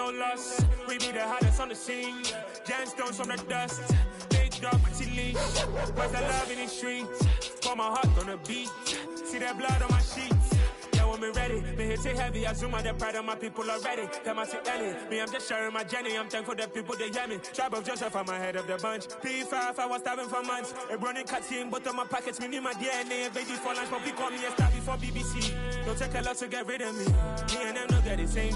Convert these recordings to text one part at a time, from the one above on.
no loss. We be the hottest on the scene. Gemstones from the dust. Big dog, pretty leash. Where's the love in these streets? Pour my heart on the beat. See that blood on my sheets. Yeah, when we ready, me hit it heavy. I zoom out the pride of my people already. Them I see Ellie. Me, I'm just sharing my journey. I'm thankful the people they hear me. Tribe of Joseph, I'm ahead of the bunch. P5, I was starving for months. A running cut in both of my pockets. Me need my DNA and baby for lunch. But we call me a star before BBC. Don't take a lot to get rid of me. Me and them don't get the same.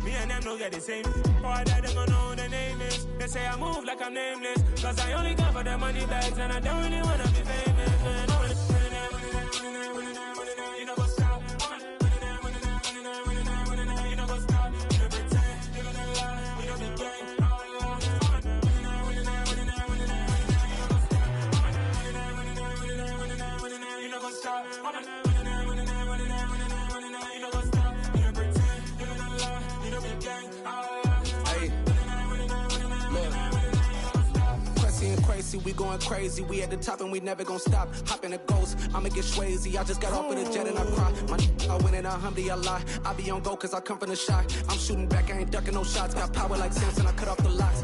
Me and them don't get the same. All that them don't know who the name is. They say I move like I'm nameless. Cause I only come for the money bags and I don't really wanna be famous. Man. You know what's up? You know what's up? You pretend, you're gonna lie. We don't be gang. You know what's up? We going crazy, we at the top and we never gonna stop. Hop in a ghost, I'ma get swayzy. I just got off of the jet and I cry. I win in a Humvee, I lie. I be on go cause I come from the shot. I'm shooting back, I ain't ducking no shots. Got power like Samson, I cut off the locks.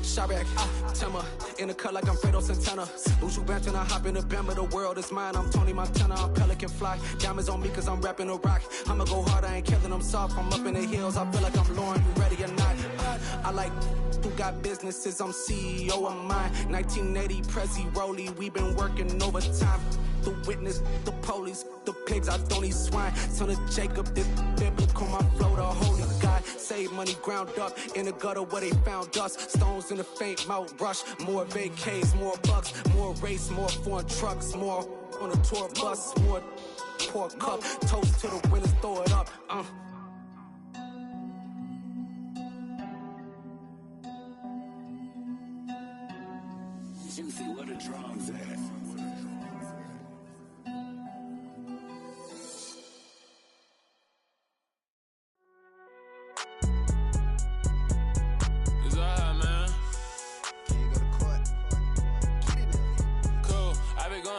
Shabak, Timmer, in the cut like I'm Fredo Santana. Buju Banton, I hop in the Bama, the world is mine. I'm Tony Montana, I'm Pelican Fly. Diamonds on me cause I'm rapping a rock. I'ma go hard, I ain't killing them soft. I'm up in the hills, I feel like I'm Lauren, you ready or not? I like who got businesses, I'm CEO of mine. 1980 Prezi Rolly, we been working overtime. The witness, the police, the pigs, I don't eat swine. Son of Jacob, this biblical, my flow, the holy God. Save money ground up in the gutter where they found us. Stones in the faint mouth rush. More vacays, more bucks, more race, more foreign trucks, more on a tour bus, more pour cup. Toast to the winners, throw it up. Juicy, what a drums at?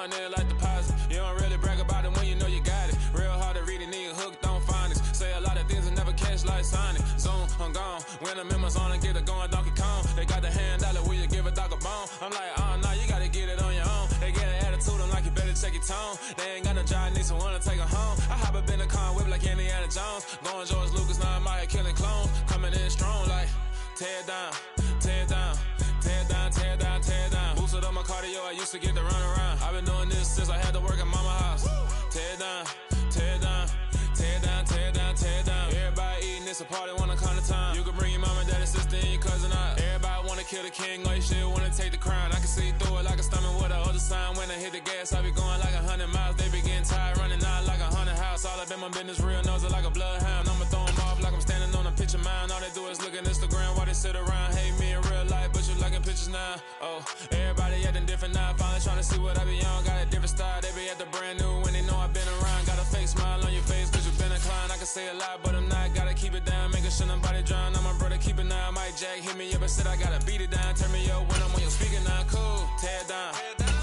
There like deposit. You don't really brag about it when you know you got it. Real hard to read a nigga hooked, don't find it. Say a lot of things and never catch like Sonic. Zone, I'm gone. When I'm in my zone and get it going Donkey Kong. They got the hand dollar, will you give a dog a bone? I'm like, oh no, you gotta get it on your own. They get an attitude, I'm like, you better check your tone. They ain't got no job, need someone to take her home. I hop up in the car, whip like Indiana Jones. Going George Lucas, now I'm out here killing clones. Coming in strong like, tear down, tear down. Tear down, tear down, tear down. Boosted up my cardio, I used to get to run around. I've been doing this since I had to work at mama house. Tear down, tear down, tear down, tear down, tear down. Everybody eating, it's a party, wanna come to time. You can bring your mama, daddy, sister, and your cousin out. Everybody wanna kill the king, or you shit wanna take the crown. I can see through it like a stomach with a other sign. When I hit the gas, I be going like 100 miles. They be getting tired, running out like 100 house. All up in my business, real nose like a bloodhound. I'ma throw them off like I'm standing on a picture mound. All they do is look at Instagram while they sit around. Hate me in real life, but you liking pictures now. Oh, everybody acting different now. Finally trying to see what I be on. Got a different style, they be at the brand new when they know I've been around. Got a fake smile on your face cause you been inclined. I can say a lot, but I'm not. Gotta keep it down, making sure nobody drown. I'm my brother, keep it now. Mike Jack hit me up and said I gotta beat it down. Turn me up when I'm on your speaker now. Cool, tear down,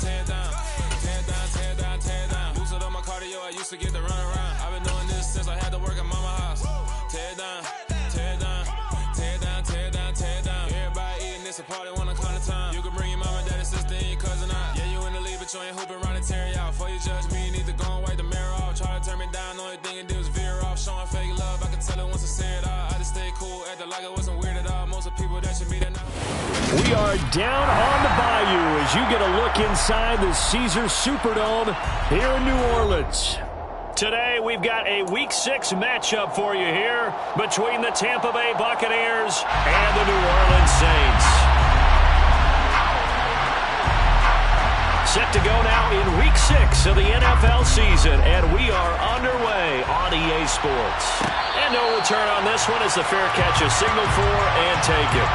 tear down, tear down, tear down, tear down. Boosted up my cardio, I used to get to run around. I've been doing this since I had to work at mama house. Tear down, tear down, tear down, tear down, tear down. Everybody eating, it's a party, wanna come to time. You can bring your mama, daddy, sister, and your cousin out. Yeah, you in the lead, but you ain't hooping around and tear out. Before you judge me, you need to go and wipe the mirror off. Try to turn me down, only thing you do is veer off. Showing fake love, I can tell it once I say it all. I just stay cool, acting like it wasn't weird at all. Most of the people that should be there now. We are down on the bayou as you get a look inside the Caesars Superdome here in New Orleans. Today, we've got a Week 6 matchup for you here between the Tampa Bay Buccaneers and the New Orleans Saints. Set to go now in Week 6 of the NFL season, and we are underway on EA Sports. And no return on this one as the fair catch is signaled for and taken.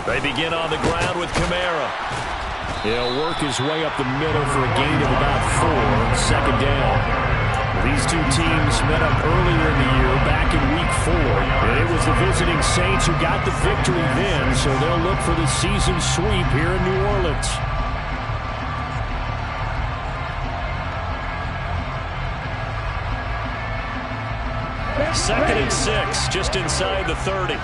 They begin on the ground with Kamara. He'll work his way up the middle for a gain of about 4, second down. These two teams met up earlier in the year, back in Week 4. And it was the visiting Saints who got the victory then, so they'll look for the season sweep here in New Orleans. Second and 6, just inside the 30.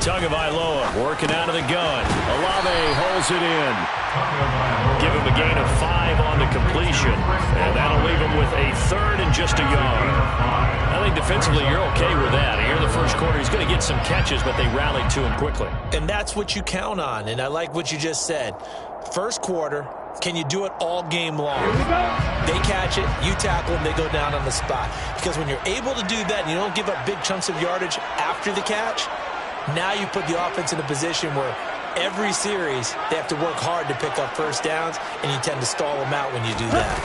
Tagovailoa working out of the gun. Olave holds it in. Give him a gain of 5 on the completion. And that'll leave him with a third and just a yard. I think defensively you're okay with that. Here in the first quarter, he's going to get some catches, but they rallied to him quickly. And that's what you count on. And I like what you just said. First quarter, can you do it all game long? They catch it, you tackle them, they go down on the spot. Because when you're able to do that and you don't give up big chunks of yardage after the catch, now you put the offense in a position where every series they have to work hard to pick up first downs, and you tend to stall them out when you do that.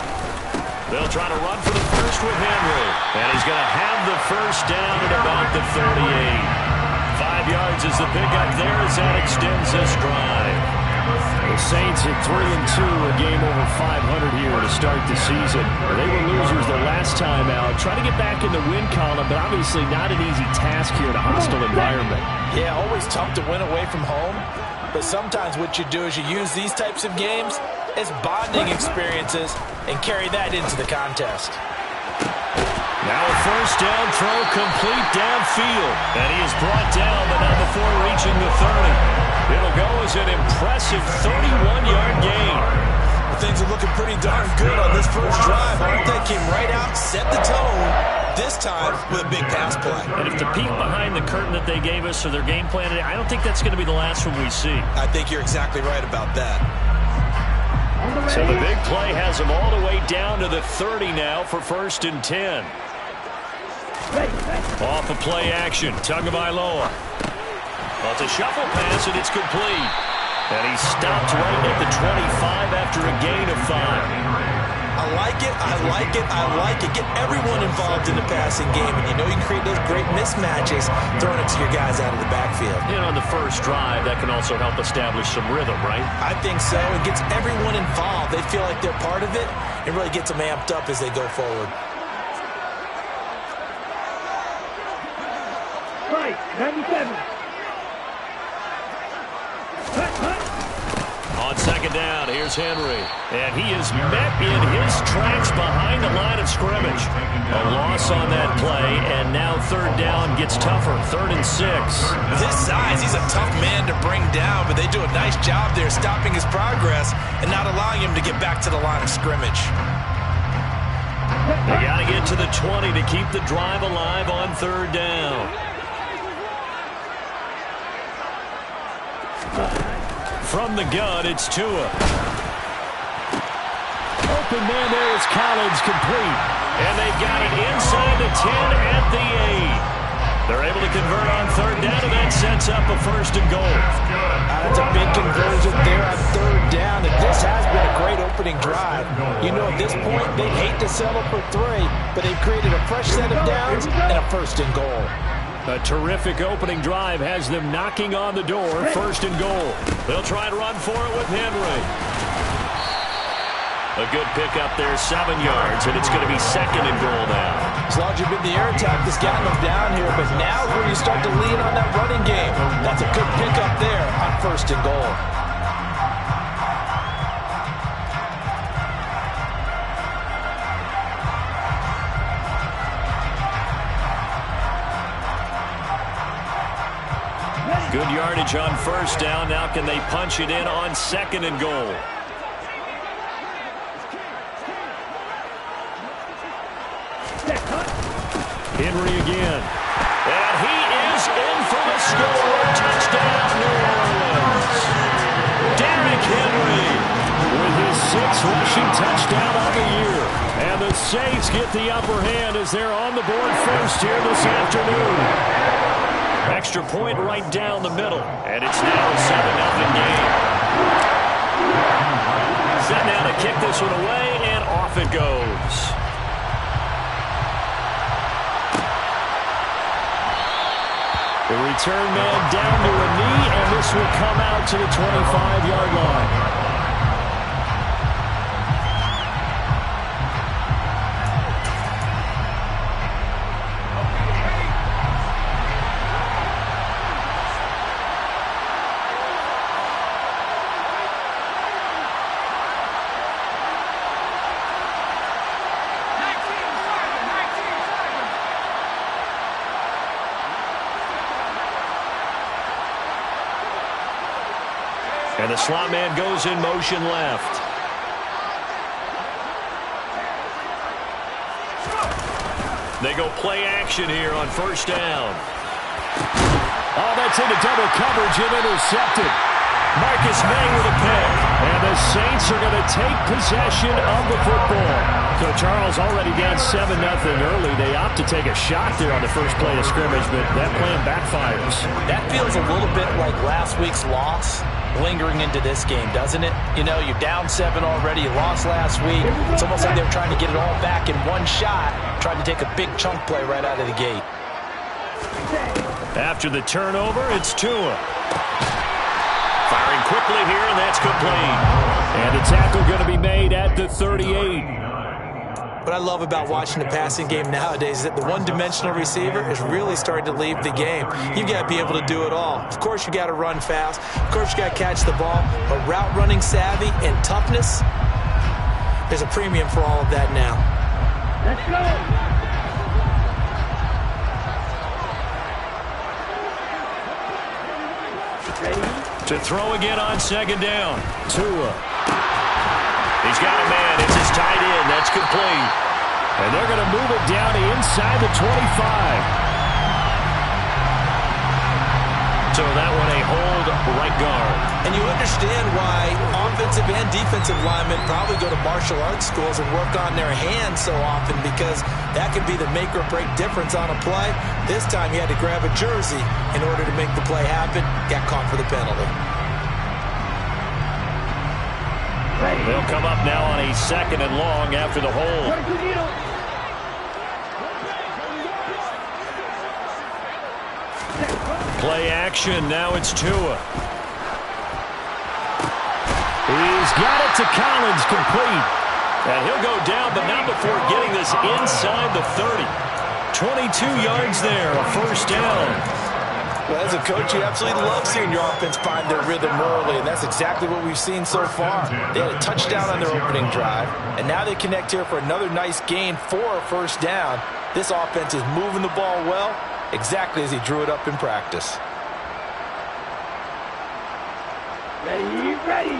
They'll try to run for the first with Henry. And he's going to have the first down at about the 38. 5 yards is the pickup there as that extends this drive. The Saints at 3-2, a game over 500 here to start the season. They were losers the last time out. Try to get back in the win column, but obviously not an easy task here in a hostile environment. Yeah, always tough to win away from home. But sometimes what you do is you use these types of games as bonding experiences and carry that into the contest. Now a first down throw complete downfield. And he is brought down, but not before reaching the 30. It'll go as an impressive 31-yard gain. Things are looking pretty darn good on this first drive, aren't they? Came right out, set the tone, this time with a big pass play. And if the peek behind the curtain that they gave us or their game plan, I don't think that's going to be the last one we see. I think you're exactly right about that. So the big play has them all the way down to the 30 now for 1st and 10. Off of play action, Tagovailoa. Well, it's a shuffle pass, and it's complete. And he stopped right at the 25 after a gain of 5. I like it, I like it, I like it. Get everyone involved in the passing game. And you know you can create those great mismatches throwing it to your guys out of the backfield. And on the first drive, that can also help establish some rhythm, right? I think so. It gets everyone involved. They feel like they're part of it. It really gets them amped up as they go forward. Right, 97. On second down, here's Henry. And he is met in his tracks behind the line of scrimmage. A loss on that play, and now 3rd down gets tougher. 3rd and 6. With his size, he's a tough man to bring down, but they do a nice job there stopping his progress and not allowing him to get back to the line of scrimmage. They got to get to the 20 to keep the drive alive on 3rd down. From the gun, it's Tua. Open man there is Collins, complete. And they've got it inside the 10 at the 8. They're able to convert on 3rd down, and that sets up a 1st and goal. That's a big conversion there on 3rd down, and this has been a great opening drive. You know, at this point, they'd hate to settle for 3, but they've created a fresh set of downs and a 1st and goal. A terrific opening drive has them knocking on the door. 1st and goal. They'll try and run for it with Henry. A good pickup there, 7 yards, and it's going to be 2nd and goal now. As long as you've been the air attack that's gotten them down here, but now is where you start to lean on that running game. That's a good pickup there on 1st and goal. Good yardage on 1st down. Now can they punch it in on 2nd and goal? Henry again. And he is in for the score. Touchdown, New Orleans. Derrick Henry with his 6th rushing touchdown of the year. And the Saints get the upper hand as they're on the board first here this afternoon. Extra point right down the middle. And it's now a 7-0 game. Set now to kick this one away, and off it goes. return man down to a knee, and this will come out to the 25-yard line. And the slot man goes in motion left. They go play action here on first down. Oh, that's into double coverage and intercepted. Marcus May with a pick. And the Saints are going to take possession of the football. So Charles already down 7-0 early. They opt to take a shot there on the first play of scrimmage, but that plan backfires. That feels a little bit like last week's loss lingering into this game, doesn't it? You know, you're down 7 already. You lost last week. It's almost like they were trying to get it all back in one shot, trying to take a big chunk play right out of the gate. After the turnover, it's Tua. Firing quickly here, and that's complete. And the tackle going to be made at the 38. What I love about watching the passing game nowadays is that the one-dimensional receiver is really starting to leave the game. You've got to be able to do it all. Of course, you got to run fast. Of course, you got to catch the ball. But route running savvy and toughness, there's a premium for all of that now. Let's go. To throw again on second down. Tua. He's got a man. It's his tight end. That's complete. And they're going to move it down to inside the 25. So that one a hold right guard. And you understand why offensive and defensive linemen probably go to martial arts schools and work on their hands so often, because that could be the make or break difference on a play. This time he had to grab a jersey in order to make the play happen. Got caught for the penalty. They'll come up now on a 2nd and long after the hold. Play action. Now it's Tua. He's got it to Collins, complete. And he'll go down, but not before getting this inside the 30. 22 yards there, a first down. Well, as a coach, you absolutely love seeing your offense find their rhythm early, and that's exactly what we've seen so far. They had a touchdown on their opening drive, and now they connect here for another nice gain for a first down. This offense is moving the ball well, exactly as he drew it up in practice. Ready, ready.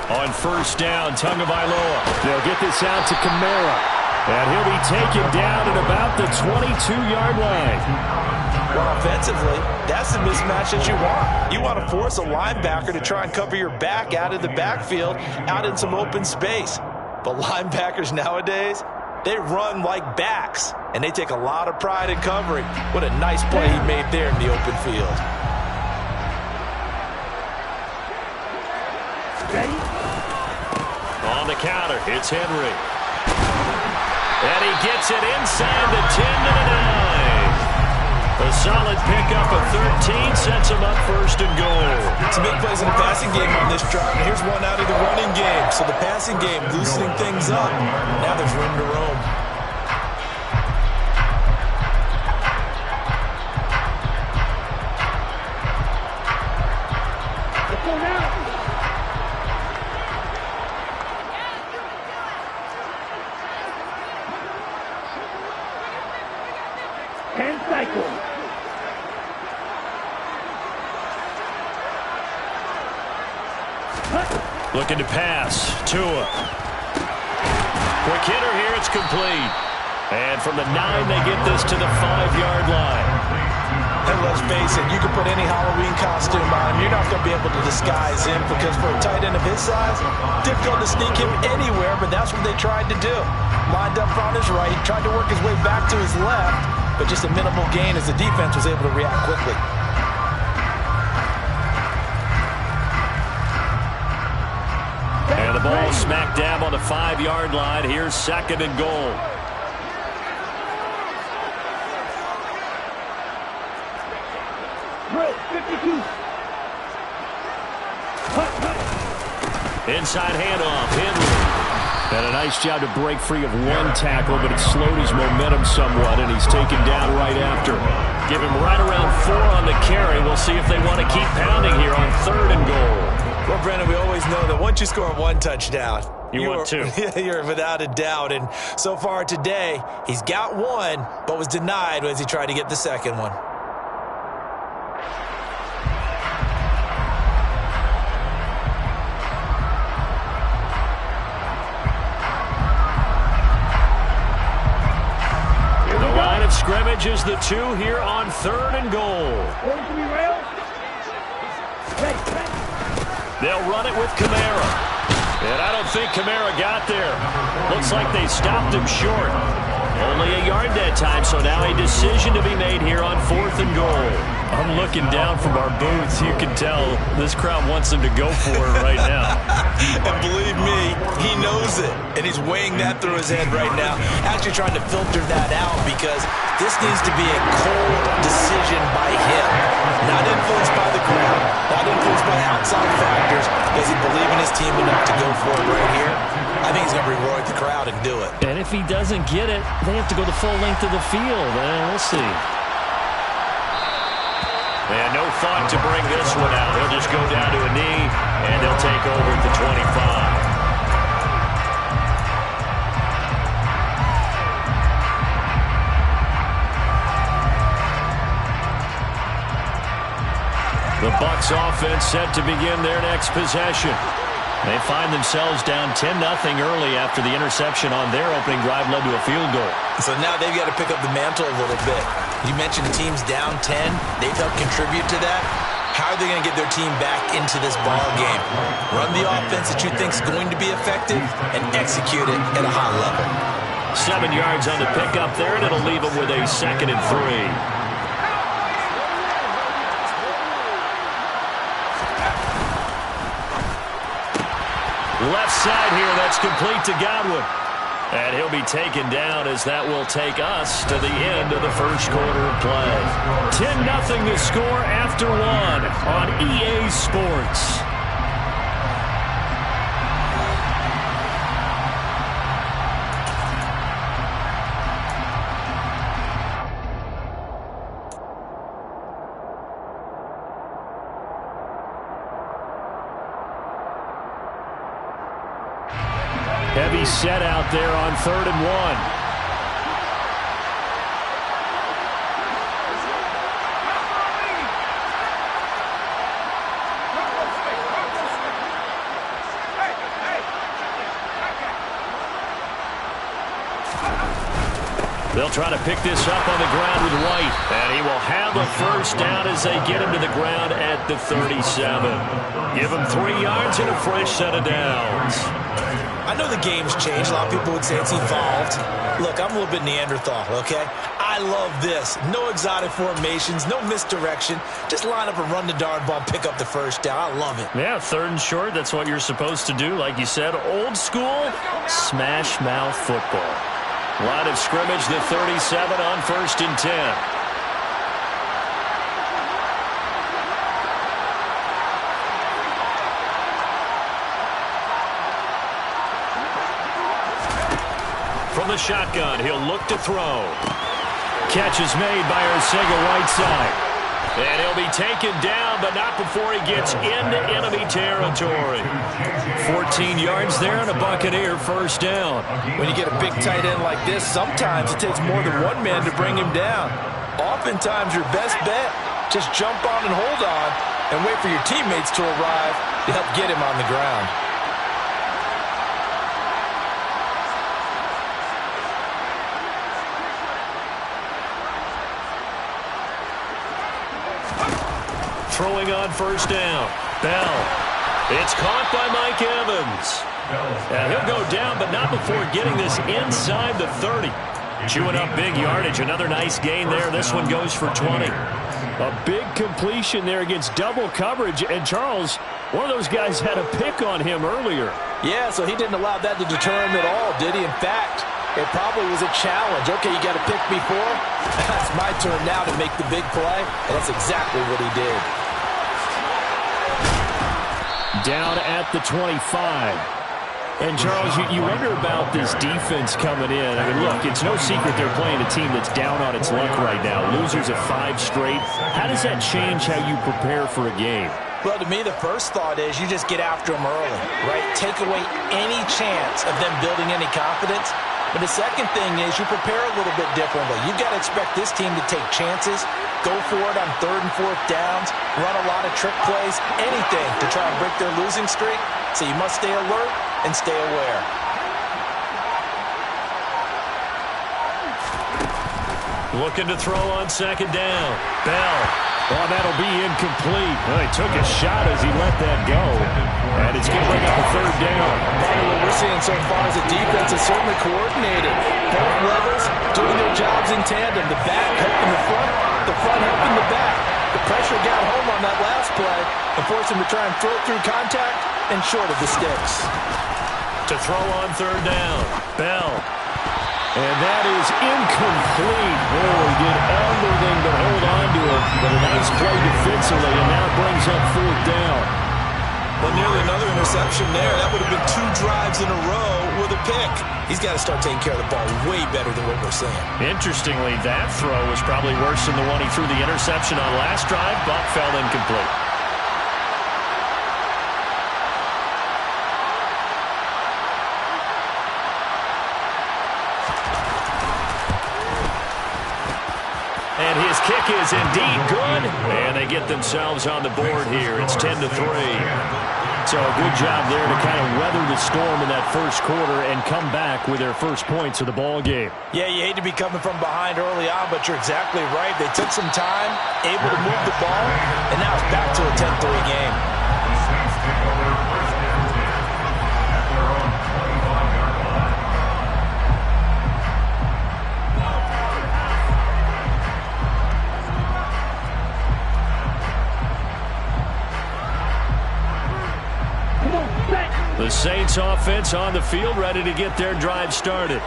On first down, Tagovailoa. They'll get this out to Kamara. And he'll be taken down at about the 22-yard line. Well, offensively, that's the mismatch that you want. You want to force a linebacker to try and cover your back out of the backfield, out in some open space. But linebackers nowadays, they run like backs, and they take a lot of pride in covering. What a nice play he made there in the open field. Ready? On the counter, it's Henry. And he gets it inside the 10 to the 9. A solid pickup of 13 sets him up first and goal. Some big plays in the passing game on this drive, and here's one out of the running game. So the passing game loosening things up. Now there's room to roam. Let's go now. And cycle. Looking to pass. Tua. Quick hitter here. It's complete. And from the 9, they get this to the 5-yard line. And let's face it, you can put any Halloween costume on him. You're not going to be able to disguise him, because for a tight end of his size, difficult to sneak him anywhere, but that's what they tried to do. Lined up on his right, tried to work his way back to his left, but just a minimal gain as the defense was able to react quickly. ball smack dab on the 5-yard line. Here's 2nd and goal. Drill 52. Inside handoff, Henry. And a nice job to break free of one tackle, but it slowed his momentum somewhat, and he's taken down right after. Give him right around 4 on the carry. We'll see if they want to keep pounding here on 3rd and goal. Well, Brandon, we always know that once you score 1 touchdown, you want 2. You're without a doubt. And so far today, he's got 1, but was denied as he tried to get the 2nd one. Scrimmage is the 2 here on 3rd and goal. They'll run it with Kamara. And I don't think Kamara got there. Looks like they stopped him short. Only a yard that time, so now a decision to be made here on 4th and goal. I'm looking down from our booths. You can tell this crowd wants him to go for it right now. And believe me, he knows it. And he's weighing that through his head right now. Actually trying to filter that out because this needs to be a cold decision by him. Not influenced by the crowd, not influenced by outside factors. Does he believe in his team enough to go for it right here? I think he's going to be roaring the crowd and do it. And if he doesn't get it, they have to go the full length of the field. We'll see. And no thought to bring this one out. They'll just go down to a knee, and they'll take over at the 25. The Bucs offense set to begin their next possession. They find themselves down 10-0 early after the interception on their opening drive led to a field goal. So now they've got to pick up the mantle a little bit. You mentioned teams down 10. They've helped contribute to that. How are they going to get their team back into this ball game? Run the offense that you think is going to be effective and execute it at a high level. 7 yards on the pickup there, and it'll leave them with a 2nd and 3. Left side here, that's complete to Godwin. And he'll be taken down as that will take us to the end of the first quarter of play. 10-0 the score after 1 on EA Sports. Heavy set out there on 3rd and 1. They'll try to pick this up on the ground with White. And he will have a first down as they get him to the ground at the 37. Give him 3 yards and a fresh set of downs. I know the game's changed. A lot of people would say it's evolved. Look, I'm a little bit Neanderthal, okay? I love this. No exotic formations, no misdirection. Just line up and run the darn ball, pick up the first down. I love it. Yeah, 3rd and short, that's what you're supposed to do. Like you said, old school, smash mouth football. Line of scrimmage, the 37 on 1st and 10. From the shotgun, he'll look to throw. Catch is made by Arcega right side. And he'll be taken down, but not before he gets into enemy territory. 14 yards there and a Buccaneer first down. When you get a big tight end like this, sometimes it takes more than one man to bring him down. Oftentimes your best bet, just jump on and hold on and wait for your teammates to arrive to help get him on the ground. Throwing on first down. Bell. It's caught by Mike Evans. And he'll go down, but not before getting this inside the 30. Chewing up big yardage. Another nice gain there. This one goes for 20. A big completion there against double coverage. And Charles, one of those guys had a pick on him earlier. Yeah, so he didn't allow that to deter him at all, did he? In fact, it probably was a challenge. Okay, you got to pick me four. That's my turn now to make the big play, and that's exactly what he did. Down at the 25. And, Charles, you wonder about this defense coming in. I mean, look, it's no secret they're playing a team that's down on its luck right now. Losers of 5 straight. How does that change how you prepare for a game? Well, to me, the first thought is you just get after them early, right? Take away any chance of them building any confidence. But the second thing is you prepare a little bit differently. You've got to expect this team to take chances, go for it on 3rd and 4th downs, run a lot of trick plays, anything to try and break their losing streak. So you must stay alert and stay aware. Looking to throw on 2nd down. Bell. Oh, that'll be incomplete. Well, he took a shot as he let that go. And it's going to bring up a 3rd down. Probably what we're seeing so far is the defense is certainly coordinated. Both levels doing their jobs in tandem. The back helping the front helping the back. The pressure got home on that last play and forced him to try and throw it through contact and short of the sticks. To throw on 3rd down. Bell. And that is incomplete. Oh, he did everything but hold on to it. But a nice play defensively, and now brings up 4th down. Well, nearly another interception there. That would have been 2 drives in a row with a pick. He's got to start taking care of the ball way better than what we're seeing. Interestingly, that throw was probably worse than the one he threw the interception on last drive, but fell incomplete. And his kick is indeed good, and they get themselves on the board here. It's 10-3. So a good job there to kind of weather the storm in that first quarter and come back with their first points of the ball game. Yeah, you hate to be coming from behind early on, but you're exactly right. They took some time, able to move the ball, and now it's back to a 10-3 game. The Saints offense on the field, ready to get their drive started.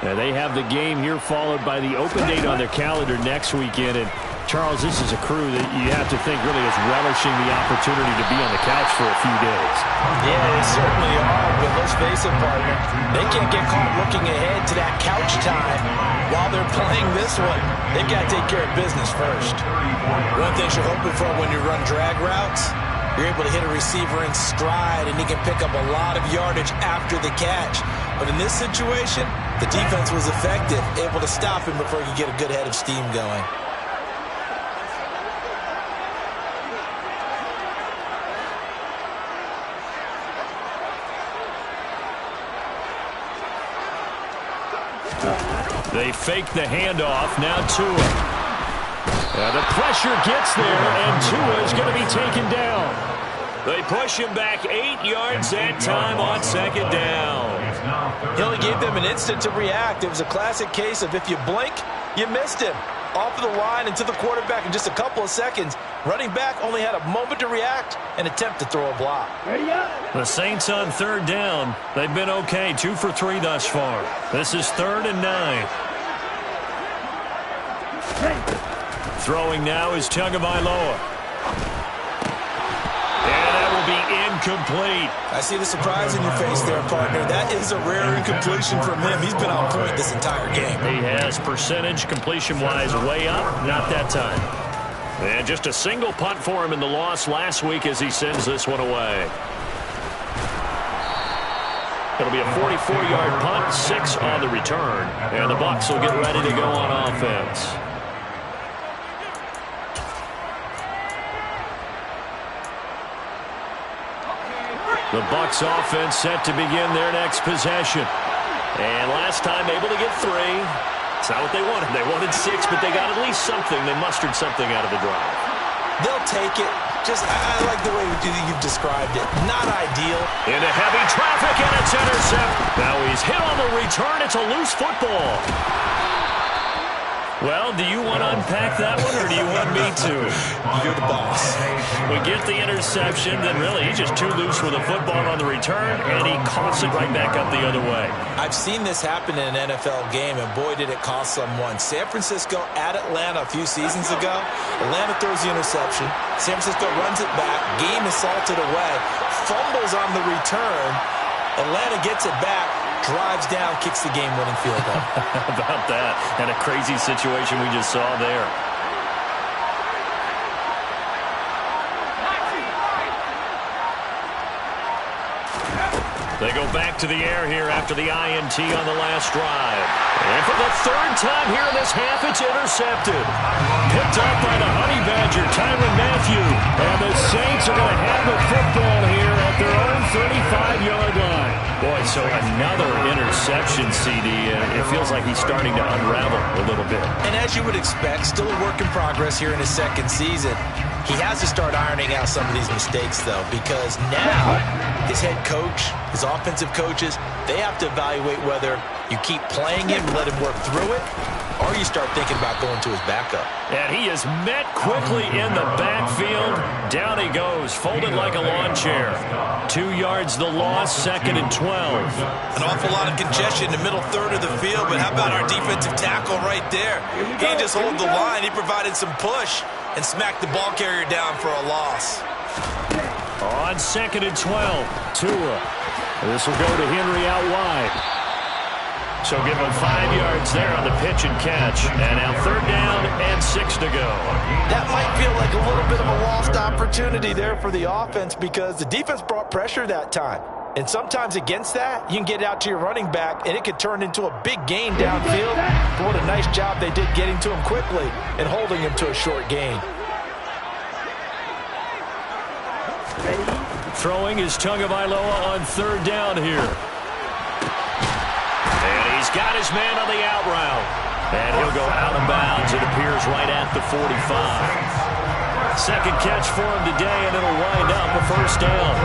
And they have the game here followed by the open date on their calendar next weekend. And, Charles, this is a crew that you have to think really is relishing the opportunity to be on the couch for a few days. Yeah, they certainly are, but let's face it, partner. They can't get caught looking ahead to that couch time while they're playing this one. They've got to take care of business first. One thing you're hoping for when you run drag routes, you're able to hit a receiver in stride, and he can pick up a lot of yardage after the catch. But in this situation, the defense was effective, able to stop him before he could get a good head of steam going. They fake the handoff, now Tua. The pressure gets there, and Tua is going to be taken down. They push him back 8 yards that time on 2nd down. He only gave them an instant to react. It was a classic case of if you blink, you missed him. Off of the line and to the quarterback in just a couple of seconds. Running back only had a moment to react and attempt to throw a block. The Saints on 3rd down. They've been okay, 2 for 3 thus far. This is 3rd and 9. Throwing now is Tagovailoa. And that will be incomplete. I see the surprise in your face there, partner. That is a rare incompletion from him. He's been on point this entire game. He has percentage completion-wise way up. Not that time. And just a single punt for him in the loss last week as he sends this one away. It'll be a 44-yard punt, 6 on the return. And the Bucs will get ready to go on offense. The Bucs offense set to begin their next possession. And last time able to get 3. It's not what they wanted. They wanted 6, but they got at least something. They mustered something out of the drive. They'll take it. Just, I like the way you've described it. Not ideal. Into heavy traffic, and it's intercepted. Now he's hit on the return. It's a loose football. Well, do you want to unpack that one, or do you want me to? You're the boss. We get the interception, then really he's just too loose with the football on the return, and he coughs it right back up the other way. I've seen this happen in an NFL game, and boy, did it cost someone. San Francisco at Atlanta a few seasons ago. Atlanta throws the interception. San Francisco runs it back. Game is salted away. Fumbles on the return. Atlanta gets it back. Drives down, kicks the game-winning field goal. How about that? And a crazy situation we just saw there. They go back to the air here after the INT on the last drive. And for the third time here in this half, it's intercepted. Picked up by the Honey Badger, Tyrann Mathieu. And the Saints are going to have the football here at their own 35-yard line. Boy, so another interception, CD. It feels like he's starting to unravel a little bit. And as you would expect, still a work in progress here in his second season. He has to start ironing out some of these mistakes, though, because now his head coach, his offensive coaches, they have to evaluate whether you keep playing him, let him work through it, or you start thinking about going to his backup. And he is met quickly in the backfield. Down he goes, folded like a lawn chair. 2 yards the loss, 2nd and 12. An awful lot of congestion in the middle third of the field, but how about our defensive tackle right there? He didn't just hold the line, he provided some push and smacked the ball carrier down for a loss. On 2nd and 12, Tua. This will go to Henry out wide. So give him 5 yards there on the pitch and catch. And now 3rd down and 6 to go. That might feel like a little bit of a lost opportunity there for the offense because the defense brought pressure that time. And sometimes against that, you can get out to your running back, and it could turn into a big gain downfield. But what a nice job they did getting to him quickly and holding him to a short gain. Throwing is Tagovailoa on 3rd down here. And he's got his man on the out route. And he'll go out of bounds, it appears, right at the 45. Second catch for him today, and it'll wind up a 1st down.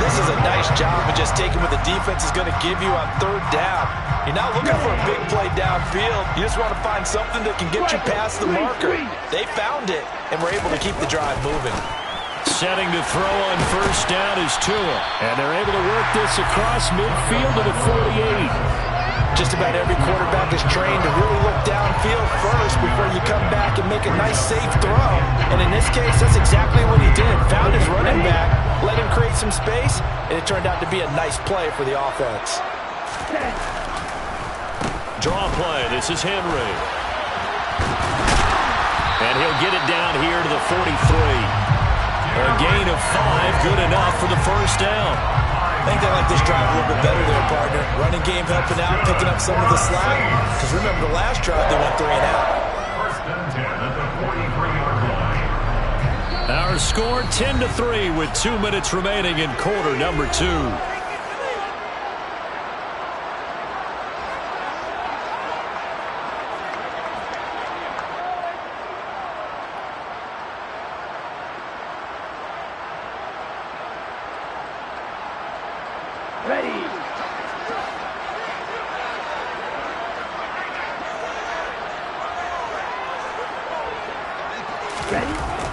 This is a nice job of just taking what the defense is going to give you on 3rd down. You're not looking for a big play downfield. You just want to find something that can get you past the marker. They found it, and were able to keep the drive moving. Setting to throw on 1st down is Tua. And they're able to work this across midfield to the 48. Just about every quarterback is trained to really look downfield first before you come back and make a nice, safe throw. And in this case, that's exactly what he did. Found his running back, let him create some space, and it turned out to be a nice play for the offense. Draw play. This is Henry. And he'll get it down here to the 43. A gain of 5, good enough for the 1st down. I think they like this drive a little bit better there, partner. Running game helping out, picking up some of the slack. Because remember, the last drive, they went 3 and out. Our score 10-3 with 2 minutes remaining in quarter number 2.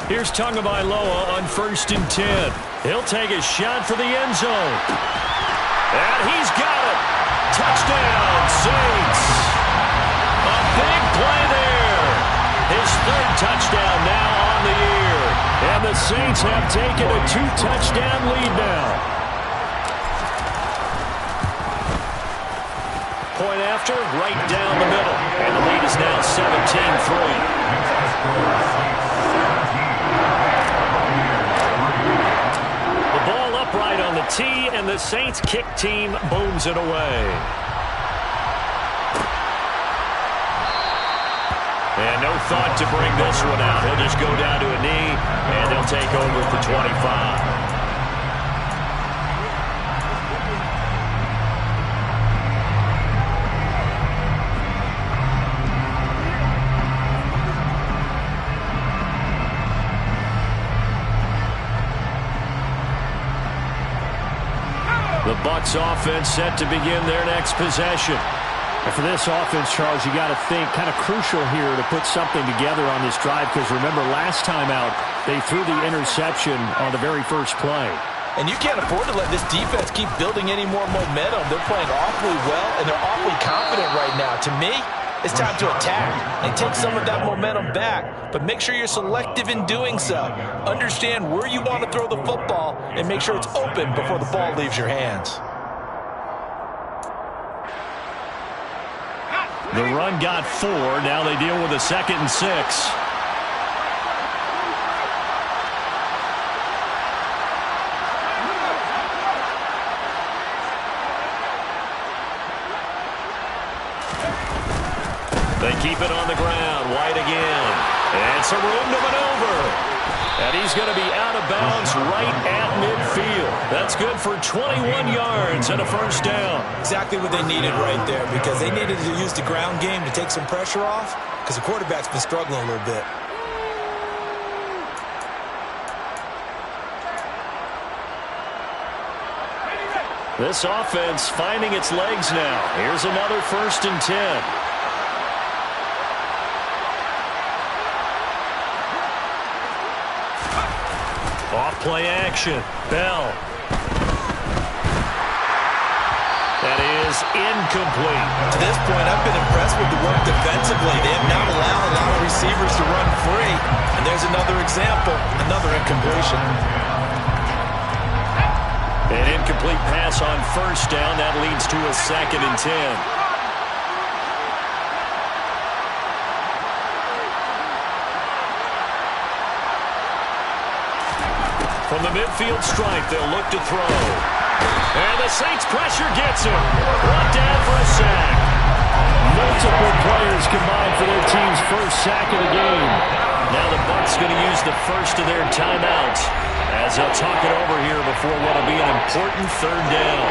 Here's Tagovailoa on 1st and 10. He'll take a shot for the end zone. And he's got it. Touchdown, Saints. A big play there. His 3rd touchdown now on the year. And the Saints have taken a 2-touchdown lead now. Point after, right down the middle. And the lead is now 17-3. Right on the tee, and the Saints kick team booms it away. And no thought to bring this one out. He'll just go down to a knee, and they'll take over at the 25. The Bucs offense set to begin their next possession. And for this offense, Charles, you got to think kind of crucial here to put something together on this drive, because remember last time out they threw the interception on the very first play. And you can't afford to let this defense keep building any more momentum. They're playing awfully well, and they're awfully confident right now. To me, it's time to attack and take some of that momentum back. But make sure you're selective in doing so. Understand where you want to throw the football and make sure it's open before the ball leaves your hands. The run got 4. Now they deal with a 2nd and 6. They keep it on the ground. White again. And some room to maneuver. And he's going to be out of bounds right at midfield. That's good for 21 yards and a first down. Exactly what they needed right there, because they needed to use the ground game to take some pressure off, because the quarterback's been struggling a little bit. This offense finding its legs now. Here's another 1st and 10. Off play action. Bell. That is incomplete. To this point, I've been impressed with the work defensively. They have not allowed a lot of receivers to run free. And there's another example, another incompletion. An incomplete pass on 1st down. That leads to a 2nd and 10. From the midfield stripe, they'll look to throw. And the Saints pressure gets him. Brought down for a sack. Multiple players combined for their team's first sack of the game. Now the Bucs going to use the first of their timeouts as they'll talk it over here before what will be an important 3rd down.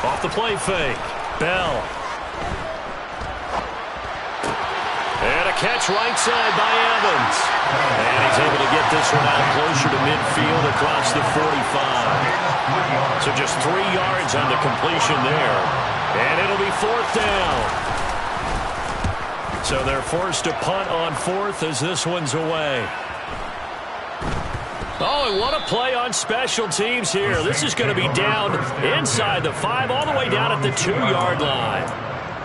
Off the play fake. Bell. And a catch right side by Evans. And he's able to get this one out closer to midfield across the 45. So just 3 yards on the completion there. And it'll be 4th down. So they're forced to punt on 4th as this one's away. Oh, and what a play on special teams here. This is going to be down inside the 5, all the way down at the 2-yard line.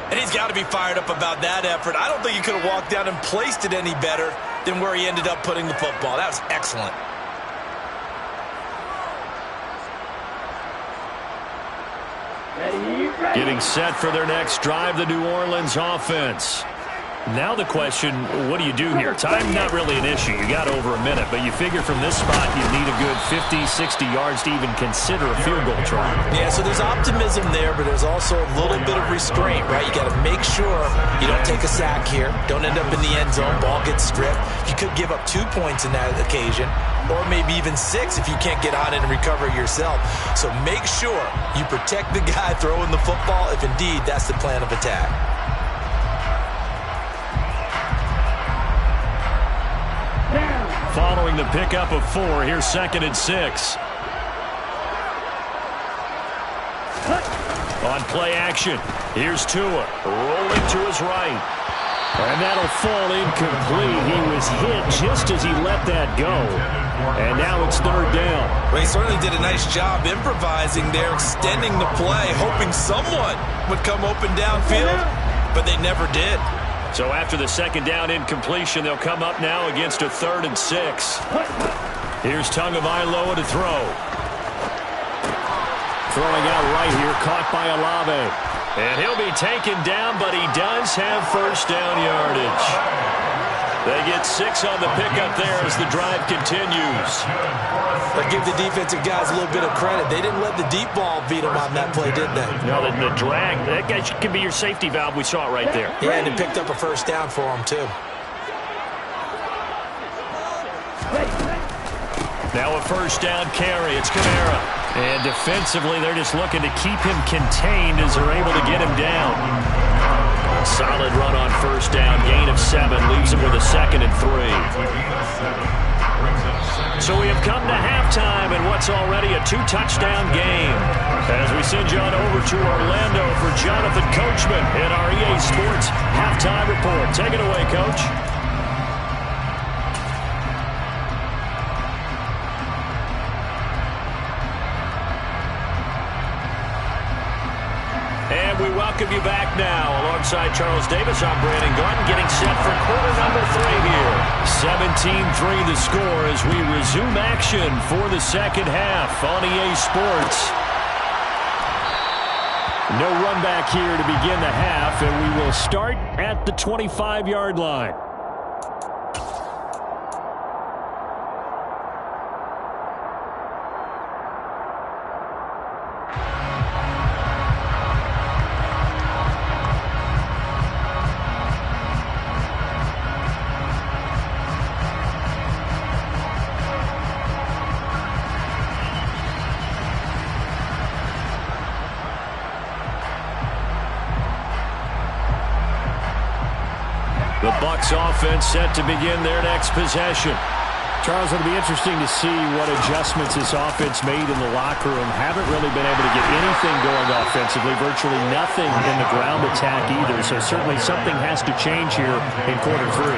And he's got to be fired up about that effort. I don't think he could have walked down and placed it any better than where he ended up putting the football. That was excellent. Getting set for their next drive, the New Orleans offense. Now the question, what do you do here? Time not really an issue. You got over a minute, but you figure from this spot you need a good 50, 60 yards to even consider a field goal try. Yeah, so there's optimism there, but there's also a little bit of restraint, right? You got to make sure you don't take a sack here. Don't end up in the end zone. Ball gets stripped. You could give up 2 points in that occasion, or maybe even 6 if you can't get on it and recover it yourself. So make sure you protect the guy throwing the football if indeed that's the plan of attack. Following the pickup of 4, here's 2nd and 6. On play action, here's Tua, rolling to his right. And that'll fall incomplete. He was hit just as he let that go. And now it's 3rd down. Well, he certainly did a nice job improvising there, extending the play, hoping someone would come open downfield, but they never did. So after the 2nd down incompletion, they'll come up now against a 3rd and 6. Here's Tagovailoa to throw. Throwing out right here, caught by Olave. And he'll be taken down, but he does have 1st down yardage. They get 6 on the pickup there as the drive continues. But give the defensive guys a little bit of credit. They didn't let the deep ball beat them on that play, did they? No, the drag, that guy can be your safety valve. We saw it right there. Yeah, and it picked up a first down for them, too. Now a first down carry. It's Kamara. And defensively, they're just looking to keep him contained as they're able to get him down. Solid run on first down. Gain of 7. Leaves him with a 2nd and 3. So we have come to halftime in what's already a 2-touchdown game. As we send you on over to Orlando for Jonathan Coachman in our EA Sports Halftime Report. Take it away, Coach. And we welcome you back now. Alongside Charles Davis, I'm Brandon Garden, getting set for quarter number 3 here. 17-3 the score as we resume action for the second half on EA Sports. No run back here to begin the half, and we will start at the 25-yard line. The Bucs offense set to begin their next possession. Charles, it'll be interesting to see what adjustments this offense made in the locker room. Haven't really been able to get anything going offensively, virtually nothing in the ground attack either. So certainly something has to change here in quarter 3.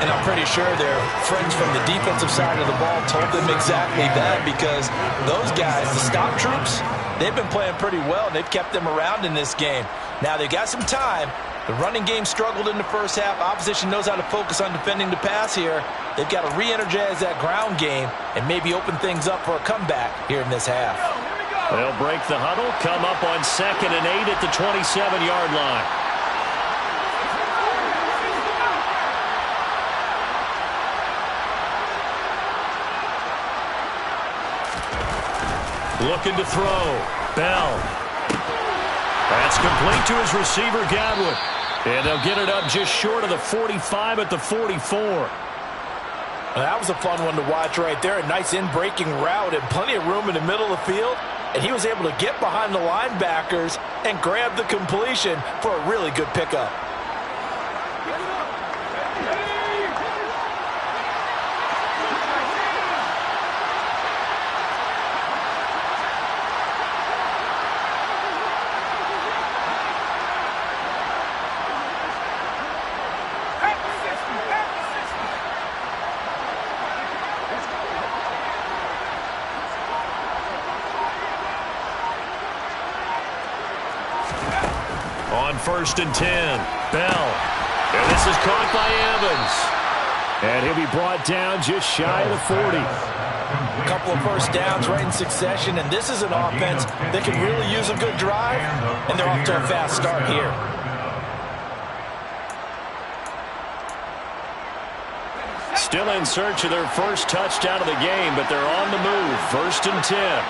And I'm pretty sure their friends from the defensive side of the ball told them exactly that, because those guys, the stop troops, they've been playing pretty well, and they've kept them around in this game. Now they've got some time. The running game struggled in the first half. Opposition knows how to focus on defending the pass here. They've got to re-energize that ground game and maybe open things up for a comeback here in this half. They'll break the huddle, come up on 2nd and 8 at the 27-yard line. Looking to throw. Bell. That's complete to his receiver, Godwin. And they'll get it up just short of the 45 at the 44. Well, that was a fun one to watch right there. A nice in-breaking route and plenty of room in the middle of the field. And he was able to get behind the linebackers and grab the completion for a really good pickup. On 1st and 10, Bell. And this is caught by Evans. And he'll be brought down just shy of the 40. A couple of first downs right in succession, and this is an offense that can really use a good drive, and they're off to a fast start here. Still in search of their first touchdown of the game, but they're on the move. 1st and 10.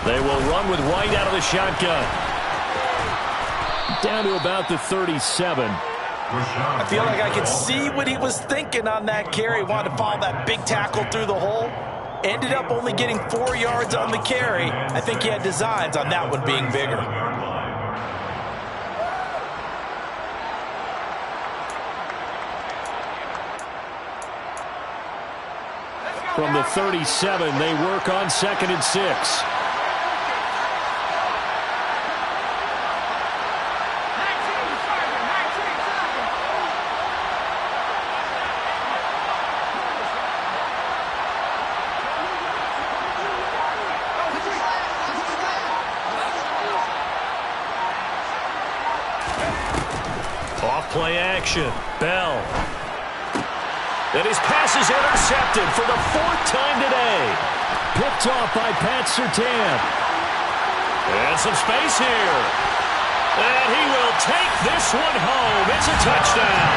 They will run with White out of the shotgun. Down to about the 37. I feel like I could see what he was thinking on that carry. Wanted to follow that big tackle through the hole. Ended up only getting 4 yards on the carry. I think he had designs on that one being bigger. From the 37, they work on 2nd and 6. Off play action. Bell. And his pass is intercepted for the 4th time today. Picked off by Pat Surtain. And some space here. And he will take this one home. It's a touchdown.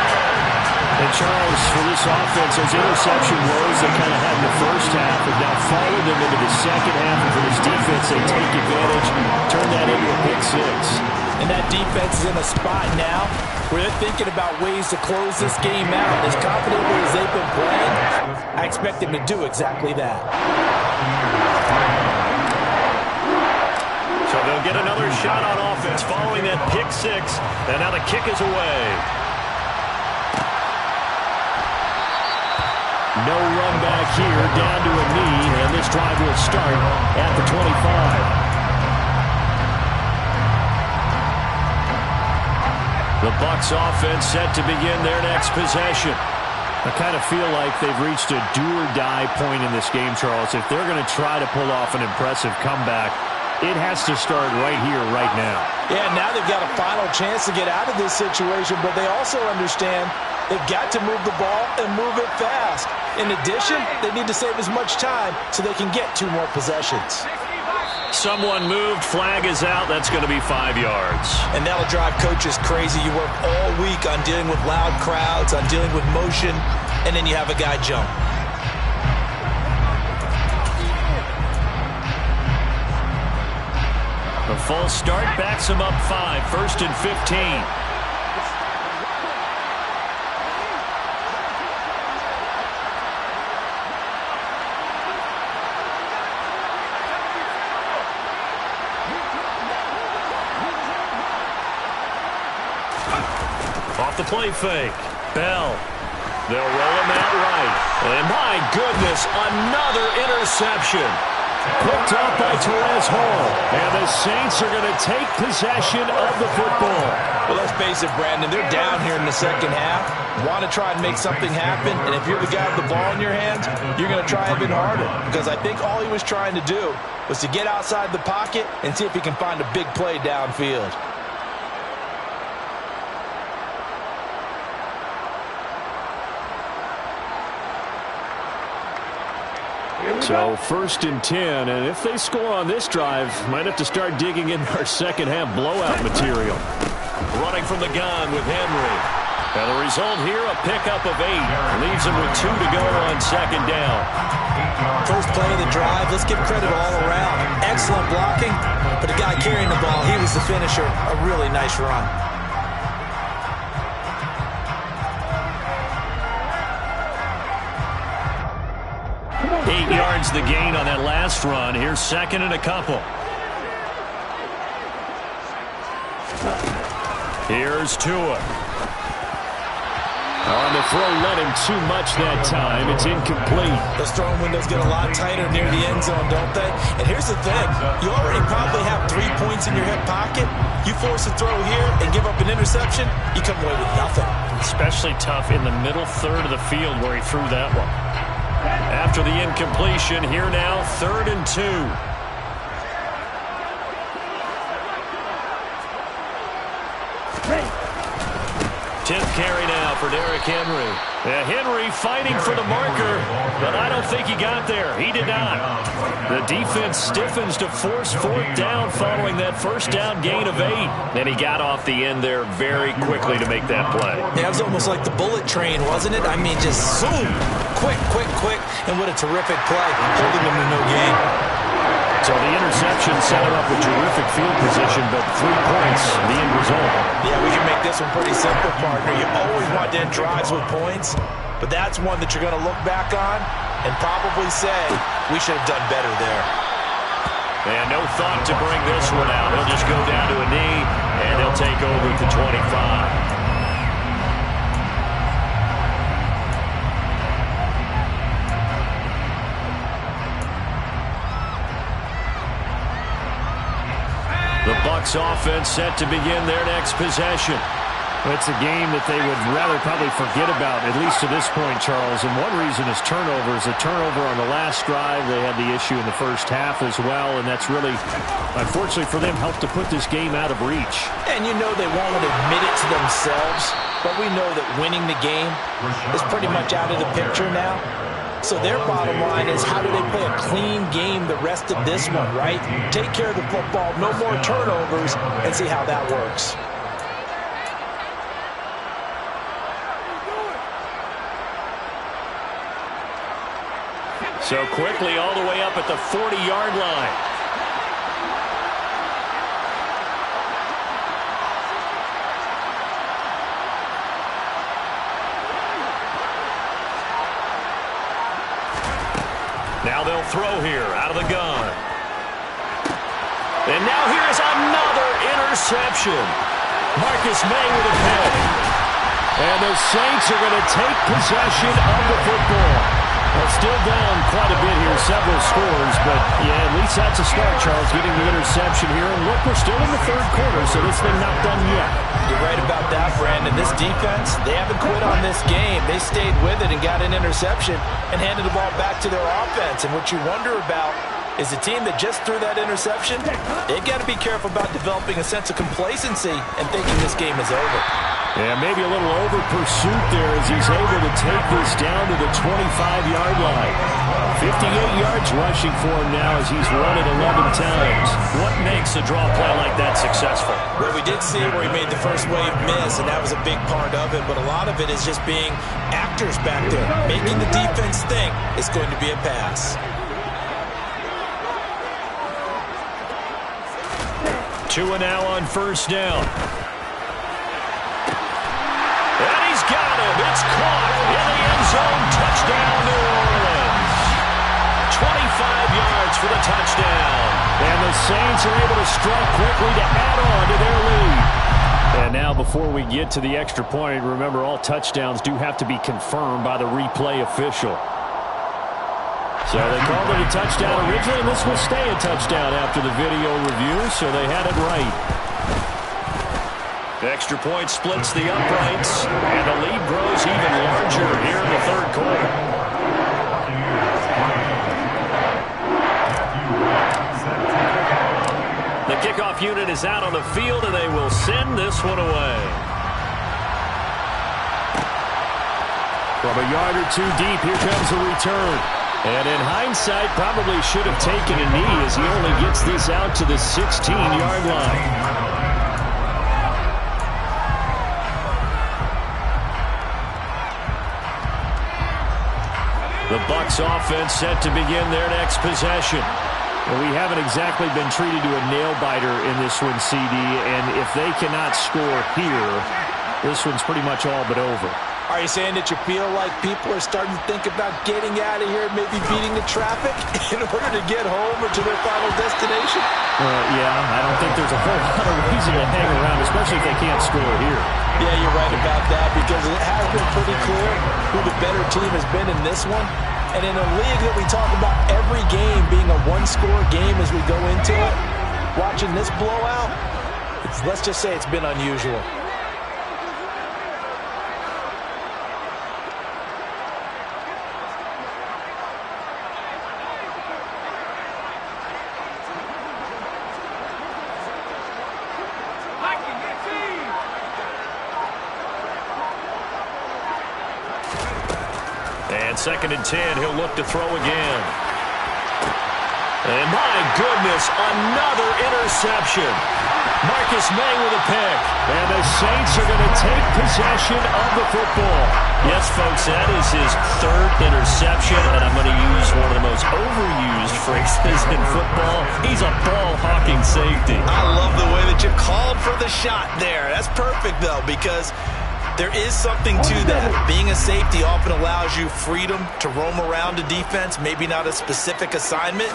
And Charles, for this offense, those interception woes they kind of had in the first half have now followed them into the second half. And for this defense, they take advantage, turn that into a pick 6. And that defense is in a spot now where they're thinking about ways to close this game out. As confidently as they've been playing, I expect them to do exactly that. So they'll get another shot on offense following that pick 6. And now the kick is away. No run back here, down to a knee, and this drive will start at the 25. The Bucs offense set to begin their next possession. I kind of feel like they've reached a do-or-die point in this game, Charles. If they're going to try to pull off an impressive comeback, it has to start right here, right now. Yeah, now they've got a final chance to get out of this situation, but they also understand they've got to move the ball and move it fast. In addition, they need to save as much time so they can get 2 more possessions. Someone moved, flag is out, that's going to be 5 yards. And that'll drive coaches crazy. You work all week on dealing with loud crowds, on dealing with motion, and then you have a guy jump. The false start backs him up 5, 1st and 15. Off the play fake. Bell. They'll roll him out right. And my goodness, another interception. Picked off by Terez Hall. And the Saints are going to take possession of the football. Well, let's face it, Brandon. They're down here in the second half. Want to try and make something happen. And if you're the guy with the ball in your hands, you're going to try a bit harder. Because I think all he was trying to do was to get outside the pocket and see if he can find a big play downfield. So 1st and 10, and if they score on this drive, might have to start digging in our second half blowout material. Running from the gun with Henry. And the result here, a pickup of 8. Leaves him with 2 to go on 2nd down. First play of the drive, let's give credit all around. Excellent blocking, but the guy carrying the ball, he was the finisher. A really nice run. Yards the gain on that last run. Here's 2nd and a couple. Here's Tua. On the throw, let him too much that time. It's incomplete. Those throwing windows get a lot tighter near the end zone, don't they? And here's the thing. You already probably have 3 points in your hip pocket. You force a throw here and give up an interception, you come away with nothing. Especially tough in the middle third of the field where he threw that one. After the incompletion, here now, 3rd and 2. Tenth carry now for Derrick Henry. Henry fighting for the marker, but I don't think he got there. He did not. The defense stiffens to force 4th down following that 1st down gain of 8. And he got off the end there very quickly to make that play. Yeah, it was almost like the bullet train, wasn't it? I mean, just zoom. Quick, and what a terrific play, holding them to no gain. So the interception set him up with terrific field position, but 3 points, the end result. Yeah, we can make this one pretty simple, partner. You always want to end drives with points, but that's one that you're going to look back on and probably say, we should have done better there. And no thought to bring this one out. He'll just go down to a knee, and he'll take over at the 25. The Bucs offense set to begin their next possession. It's a game that they would rather probably forget about, at least to this point, Charles. And one reason is turnovers. A turnover on the last drive. They had the issue in the first half as well, and that's really, unfortunately for them, helped to put this game out of reach. And you know they won't admit it to themselves, but we know that winning the game is pretty much out of the picture now. So their bottom line is, how do they play a clean game the rest of this one, right? Take care of the football, no more turnovers, and see how that works. So quickly all the way up at the 40-yard line. Now they'll throw here out of the gun. And now here's another interception. Marcus May with a pick. And the Saints are going to take possession of the football. Well, still down quite a bit here, several scores, but yeah, at least that's a start, Charles, getting the interception here. And look, we're still in the third quarter, so this thing not done yet. You're right about that, Brandon. This defense, they haven't quit on this game. They stayed with it and got an interception and handed the ball back to their offense. And what you wonder about is a team that just threw that interception, they've got to be careful about developing a sense of complacency and thinking this game is over. Yeah, maybe a little over-pursuit there as he's able to take this down to the 25-yard line. 58 yards rushing for him now as he's run it 11 times. What makes a draw play like that successful? Well, we did see where he made the first wave miss, and that was a big part of it, but a lot of it is just being actors back there, making the defense think it's going to be a pass. Tua now on first down. And he's got him. It's caught in the end zone. Touchdown, New Orleans. 25 yards for the touchdown. And the Saints are able to strike quickly to add on to their lead. And now before we get to the extra point, remember all touchdowns do have to be confirmed by the replay official. So they called it a touchdown originally, and this will stay a touchdown after the video review, so they had it right. The extra point splits the uprights, and the lead grows even larger here in the third quarter. The kickoff unit is out on the field, and they will send this one away. From a yard or two deep, here comes the return. And in hindsight, probably should have taken a knee as he only gets this out to the 16-yard line. The Bucs offense set to begin their next possession. Well, we haven't exactly been treated to a nail-biter in this one, CD, and if they cannot score here, this one's pretty much all but over. Are you saying that you feel like people are starting to think about getting out of here, maybe beating the traffic in order to get home or to their final destination? Yeah, I don't think there's a whole lot of reason to hang around, especially if they can't score here. Yeah, you're right about that, because it has been pretty clear who the better team has been in this one. And in a league that we talk about every game being a one-score game as we go into it, watching this blowout, let's just say it's been unusual. And 2nd and 10, he'll look to throw again. And my goodness, another interception. Marcus May with a pick. And the Saints are going to take possession of the football. Yes, folks, that is his 3rd interception, and I'm going to use one of the most overused phrases in football. He's a ball-hawking safety. I love the way that you called for the shot there. That's perfect, though, because there is something to that. Being a safety often allows you freedom to roam around a defense, maybe not a specific assignment.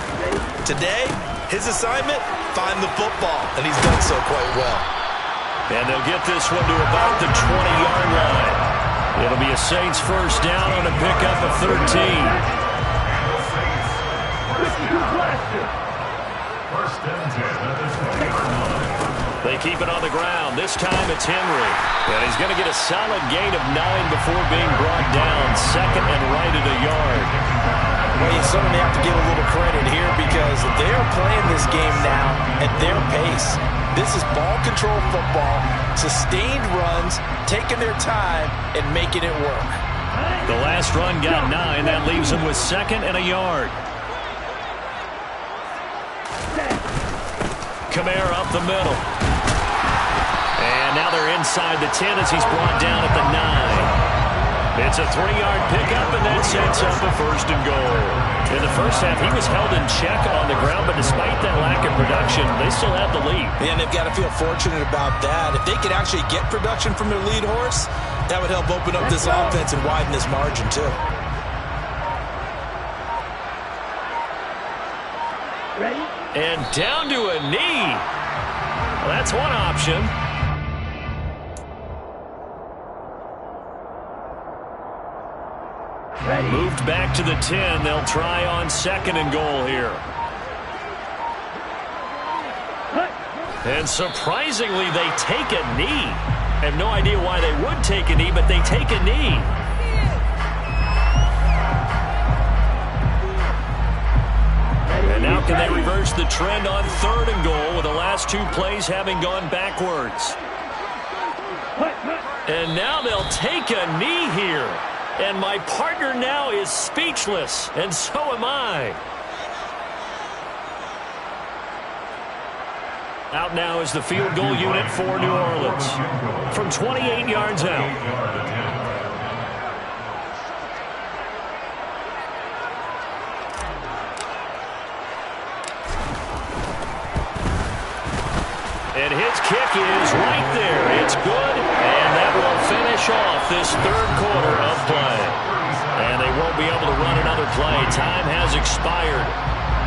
Today, his assignment, find the football, and he's done so quite well. And they'll get this one to about the 20-yard line. It'll be a Saints first down on a pickup of 13. First and 10 at the 20-yard line. They keep it on the ground. This time it's Henry. And he's going to get a solid gain of 9 before being brought down. Second and right at a yard. Well, you certainly have to give a little credit here because they are playing this game now at their pace. This is ball control football, sustained runs, taking their time, and making it work. The last run got 9. That leaves him with second and a yard. Kamara up the middle. And now they're inside the 10 as he's brought down at the 9. It's a 3-yard pickup, and that sets up a first and goal. In the first half, he was held in check on the ground, but despite that lack of production, they still have the lead. And they've got to feel fortunate about that. If they could actually get production from their lead horse, that would help open up this offense and widen this margin, too. Ready? And down to a knee. Well, that's one option. Ready. Moved back to the 10. They'll try on second and goal here. And surprisingly, they take a knee. I have no idea why they would take a knee, but they take a knee. And now can they reverse the trend on third and goal with the last 2 plays having gone backwards? And now they'll take a knee here. And my partner now is speechless, and so am I. Out now is the field goal unit for New Orleans. From 28 yards out. And his kick is right there. It's good, and that will finish off this third quarter of play. And they won't be able to run another play. Time has expired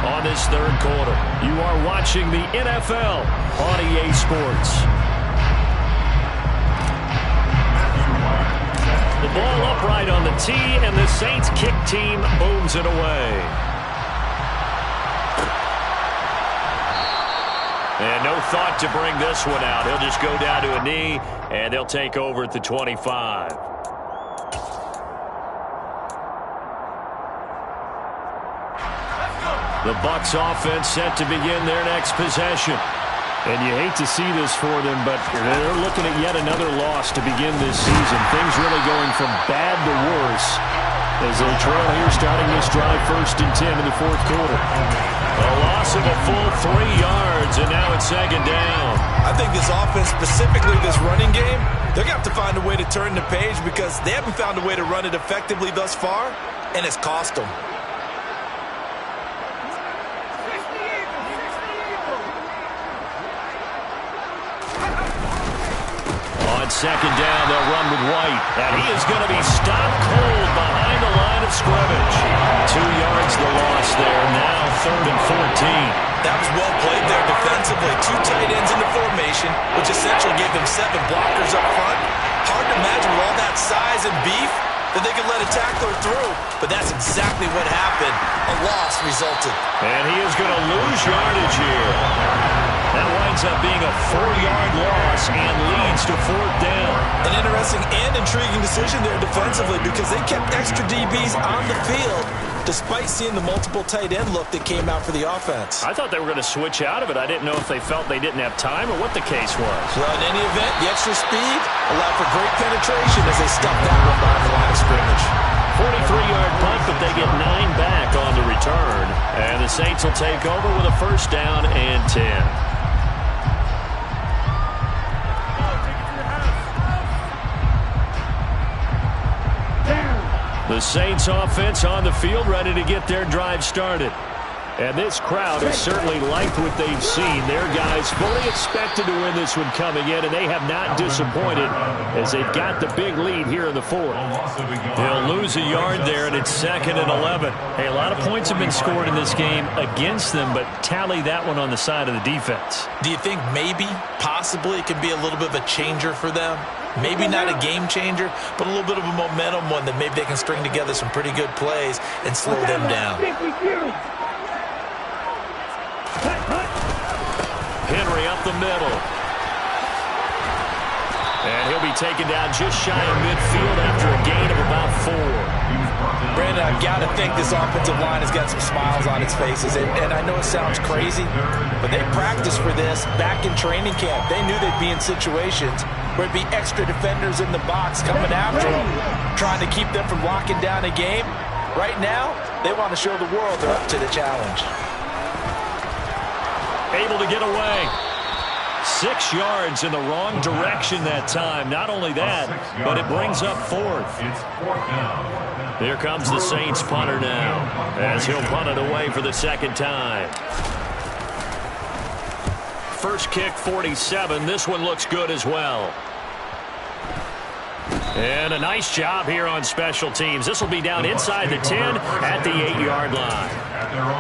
on this third quarter. You are watching the NFL on EA Sports. The ball upright on the tee, and the Saints kick team booms it away. And no thought to bring this one out. He'll just go down to a knee, and they'll take over at the 25. The Bucs offense set to begin their next possession. And you hate to see this for them, but they're looking at yet another loss to begin this season. Things really going from bad to worse as they trail here starting this drive 1st and 10 in the fourth quarter. A loss of a full 3 yards, and now it's second down. I think this offense, specifically this running game, they're going to have to find a way to turn the page because they haven't found a way to run it effectively thus far, and it's cost them. On second down, they'll run with White, and he is going to be stopped cold behind the line of scrimmage. 2 yards the loss there, now 3rd and 14. That was well played there defensively. 2 tight ends in the formation, which essentially gave them 7 blockers up front. Hard to imagine with all that size and beef that they could let a tackler through, but that's exactly what happened. A loss resulted. And he is going to lose yardage here. That winds up being a 4-yard loss and leads to 4th down. An interesting and intriguing decision there defensively because they kept extra DBs on the field despite seeing the multiple tight end look that came out for the offense. I thought they were going to switch out of it. I didn't know if they felt they didn't have time or what the case was. Well, in any event, the extra speed allowed for great penetration as they stuffed that one behind the line of scrimmage. 43-yard punt, but they get 9 back on the return. And the Saints will take over with a 1st down and 10. The Saints offense on the field ready to get their drive started. And this crowd has certainly liked what they've seen. Their guys fully expected to win this one coming in, and they have not disappointed as they've got the big lead here in the fourth. They'll lose a yard there, and it's 2nd and 11. Hey, a lot of points have been scored in this game against them, but tally that one on the side of the defense. Do you think maybe, possibly, it could be a little bit of a changer for them? Maybe not a game changer, but a little bit of a momentum one that maybe they can string together some pretty good plays and slow them down. Henry up the middle. And he'll be taken down just shy of midfield after a gain of about 4. Brandon, I've got to think this offensive line has got some smiles on its faces. And I know it sounds crazy, but they practiced for this back in training camp. They knew they'd be in situations where it'd be extra defenders in the box coming after them, trying to keep them from locking down a game. Right now, they want to show the world they're up to the challenge. Able to get away. 6 yards in the wrong direction that time. Not only that, but it brings up 4th. Here comes the Saints punter now, as he'll punt it away for the second time. First kick, 47. This one looks good as well. And a nice job here on special teams. This will be down inside the 10 at the 8-yard line.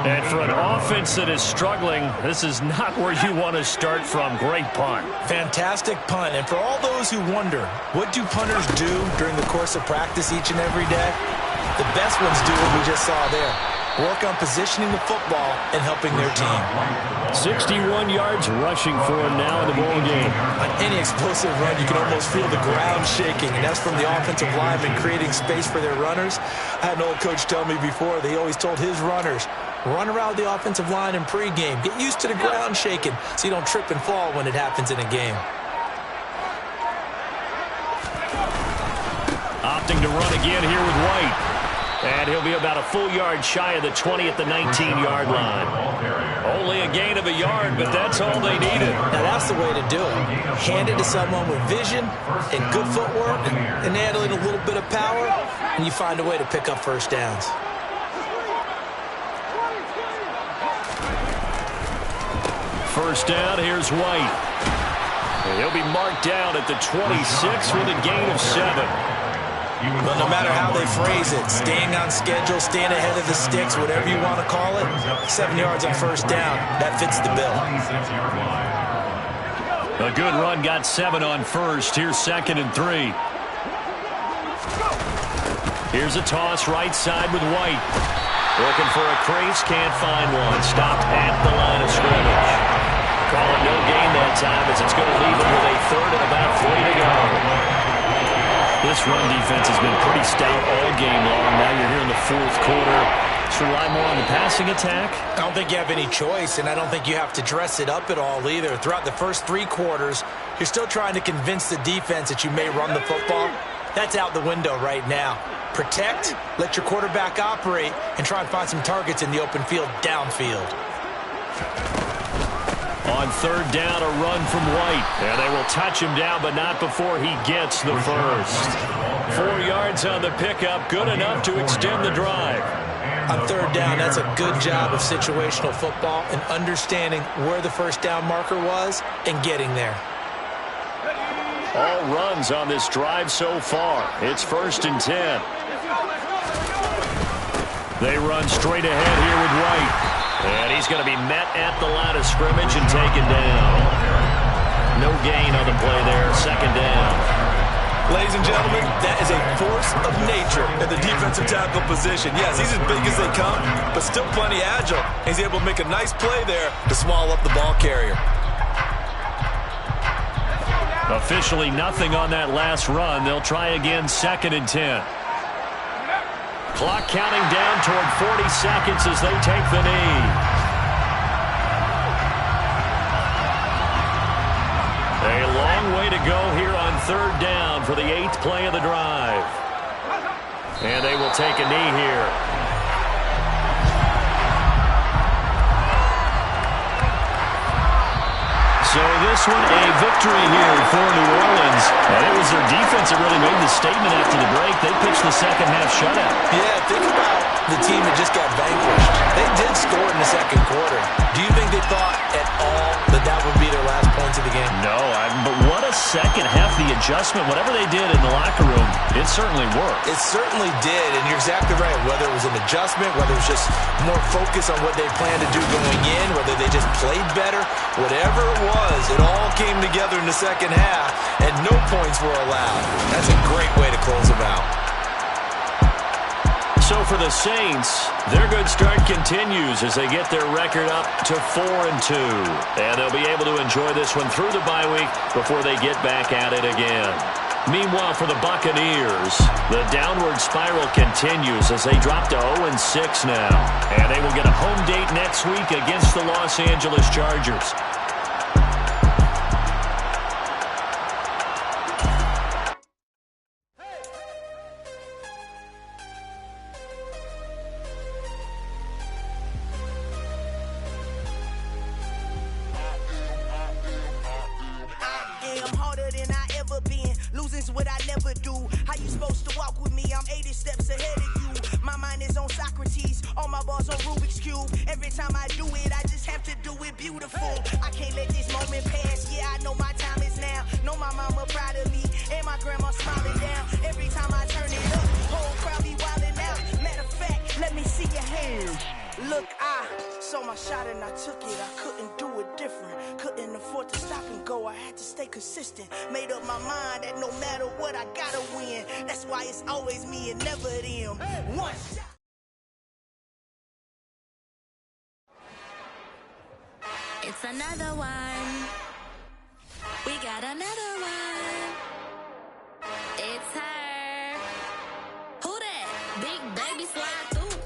And for an offense that is struggling, this is not where you want to start from. Great punt. Fantastic punt. And for all those who wonder, what do punters do during the course of practice each and every day? The best ones do what we just saw there. Work on positioning the football and helping their team. 61 yards rushing for him now in the ball game. On any explosive run, you can almost feel the ground shaking, and that's from the offensive linemen creating space for their runners. I had an old coach tell me before, they always told his runners, run around the offensive line in pregame. Get used to the ground shaking so you don't trip and fall when it happens in a game. Opting to run again here with White. And he'll be about a full yard shy of the 20 at the 19-yard line. Only a gain of a yard, but that's all they needed. Now that's the way to do it. Hand it to someone with vision and good footwork and add a little bit of power, and you find a way to pick up first downs. First down, here's White. And he'll be marked down at the 26 with a gain of 7. But no matter how they phrase it, staying on schedule, staying ahead of the sticks, whatever you want to call it, 7 yards on first down, that fits the bill. A good run got 7 on first. Here's 2nd and 3. Here's a toss right side with White. Looking for a crease, can't find one. Stopped at the line of scrimmage. Calling no gain that time as it's going to leave him with a 3rd and about 3 to go. This run defense has been pretty stout all game long. Now you're here in the 4th quarter. Just rely more on the passing attack? I don't think you have any choice, and I don't think you have to dress it up at all either. Throughout the first 3 quarters, you're still trying to convince the defense that you may run the football. That's out the window right now. Protect, let your quarterback operate, and try and find some targets in the open field downfield. On 3rd down, a run from White. And they will touch him down, but not before he gets the first. 4 yards on the pickup, good enough to extend the drive. On 3rd down, that's a good job of situational football and understanding where the first down marker was and getting there. All runs on this drive so far. It's 1st and 10. They run straight ahead here with White. And he's going to be met at the line of scrimmage and taken down. No gain on the play there. 2nd down. Ladies and gentlemen, that is a force of nature in the defensive tackle position. Yes, he's as big as they come, but still plenty agile. He's able to make a nice play there to swallow up the ball carrier. Officially nothing on that last run. They'll try again 2nd and 10. Clock counting down toward 40 seconds as they take the knee. A long way to go here on 3rd down for the 8th play of the drive. And they will take a knee here. So this one, a victory here for New Orleans. And it was their defense that really made the statement after the break. They pitched the second half shutout. Yeah, think about the team that just got vanquished. They did score in the 2nd quarter. Do you think they thought at all that that would be their last points of the game? No, but what a second half. The adjustment, whatever they did in the locker room, it certainly worked. It certainly did, and you're exactly right. Whether it was an adjustment, whether it was just more focus on what they planned to do going in, whether they just played better, whatever it was, it all came together in the second half, and no points were allowed. That's a great way to close them out. So for the Saints, their good start continues as they get their record up to 4-2. And they'll be able to enjoy this one through the bye week before they get back at it again. Meanwhile, for the Buccaneers, the downward spiral continues as they drop to 0-6 now. And they will get a home date next week against the Los Angeles Chargers. What I never do. How you supposed to walk with me? I'm 80 steps ahead of you. My mind is on Socrates, all my balls on Rubik's Cube. Every time I do it, I just have to do it beautiful. I can't let this moment pass. Yeah, I know my time is now. Know my mama proud of me, and my grandma smiling down. Every time I turn it up, whole crowd be wildin' out. Matter of fact, let me see your hands. Look, I saw my shot and I took it. I couldn't do it different. Couldn't afford to stop and go. I had to stay consistent. Made up my mind that no matter what, I gotta win. That's why it's always me and never them. One shot. It's another one. We got another one. It's her. Who that? Big baby slide through.